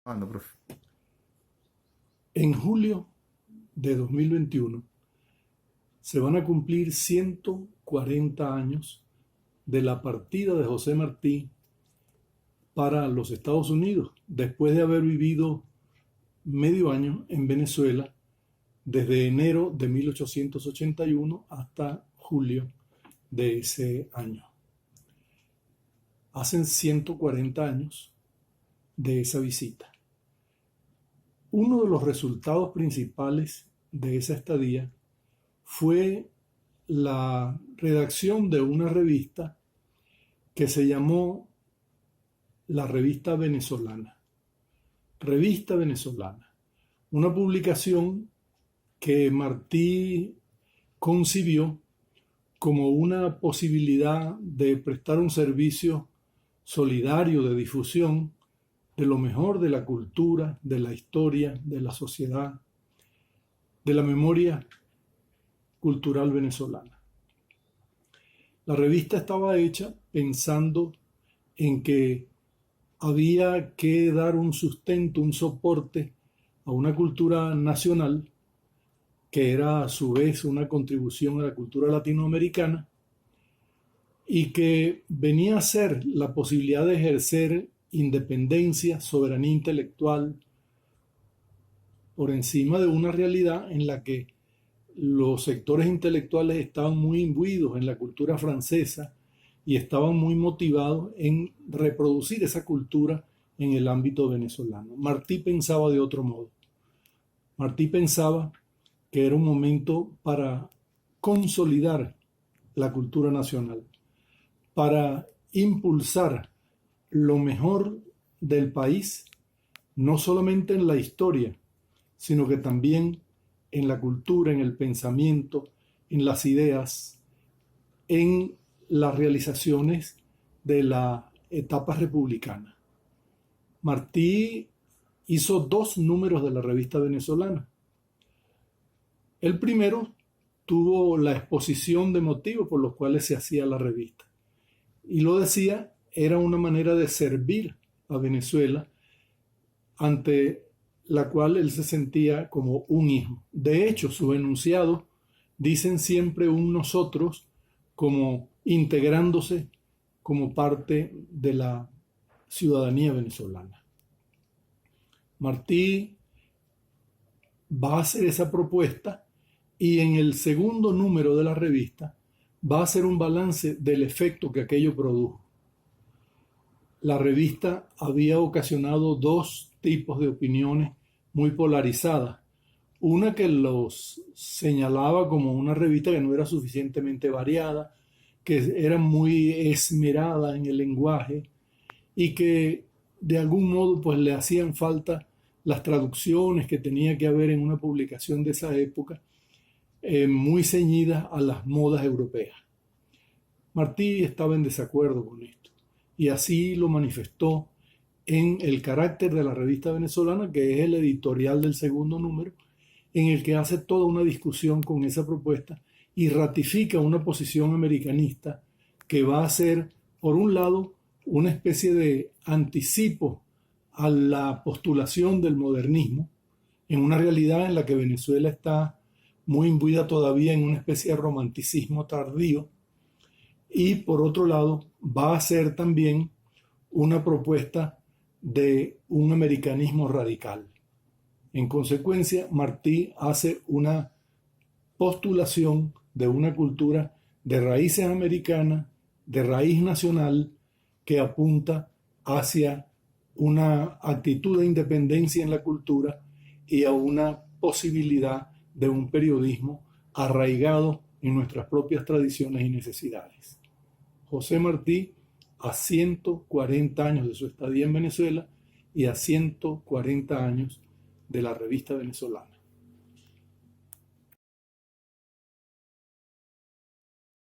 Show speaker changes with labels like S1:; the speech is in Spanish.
S1: Ando, profe.
S2: En julio de 2021 se van a cumplir 140 años de la partida de José Martí para los Estados Unidos, después de haber vivido medio año en Venezuela, desde enero de 1881 hasta julio de ese año. Hacen 140 años de esa visita. Uno de los resultados principales de esa estadía fue la redacción de una revista que se llamó la Revista Venezolana. Revista Venezolana, una publicación que Martí concibió como una posibilidad de prestar un servicio solidario de difusión de lo mejor de la cultura, de la historia, de la sociedad, de la memoria cultural venezolana. La revista estaba hecha pensando en que había que dar un sustento, un soporte a una cultura nacional que era a su vez una contribución a la cultura latinoamericana y que venía a ser la posibilidad de ejercer independencia, soberanía intelectual por encima de una realidad en la que los sectores intelectuales estaban muy imbuidos en la cultura francesa y estaban muy motivados en reproducir esa cultura en el ámbito venezolano. Martí pensaba de otro modo. Martí pensaba que era un momento para consolidar la cultura nacional, para impulsar lo mejor del país, no solamente en la historia, sino que también en la cultura, en el pensamiento, en las ideas, en las realizaciones de la etapa republicana. Martí hizo 2 números de la Revista Venezolana. El primero tuvo la exposición de motivos por los cuales se hacía la revista. Y lo decía, era una manera de servir a Venezuela ante la cual él se sentía como un hijo. De hecho, sus enunciados dicen siempre un nosotros como integrándose como parte de la ciudadanía venezolana. Martí va a hacer esa propuesta y en el segundo número de la revista va a hacer un balance del efecto que aquello produjo. La revista había ocasionado 2 tipos de opiniones muy polarizadas. Una que los señalaba como una revista que no era suficientemente variada, que era muy esmerada en el lenguaje y que de algún modo pues le hacían falta las traducciones que tenía que haber en una publicación de esa época, muy ceñidas a las modas europeas. Martí estaba en desacuerdo con esto y así lo manifestó en El carácter de la Revista Venezolana, que es el editorial del segundo número, en el que hace toda una discusión con esa propuesta y ratifica una posición americanista que va a ser, por un lado, una especie de anticipo a la postulación del modernismo, en una realidad en la que Venezuela está muy imbuida todavía en una especie de romanticismo tardío, y por otro lado va a ser también una propuesta de un americanismo radical. En consecuencia, Martí hace una postulación de una cultura de raíces americanas, de raíz nacional, que apunta hacia una actitud de independencia en la cultura y a una posibilidad de un periodismo arraigado en nuestras propias tradiciones y necesidades. José Martí, a 140 años de su estadía en Venezuela y a 140 años de la Revista Venezolana.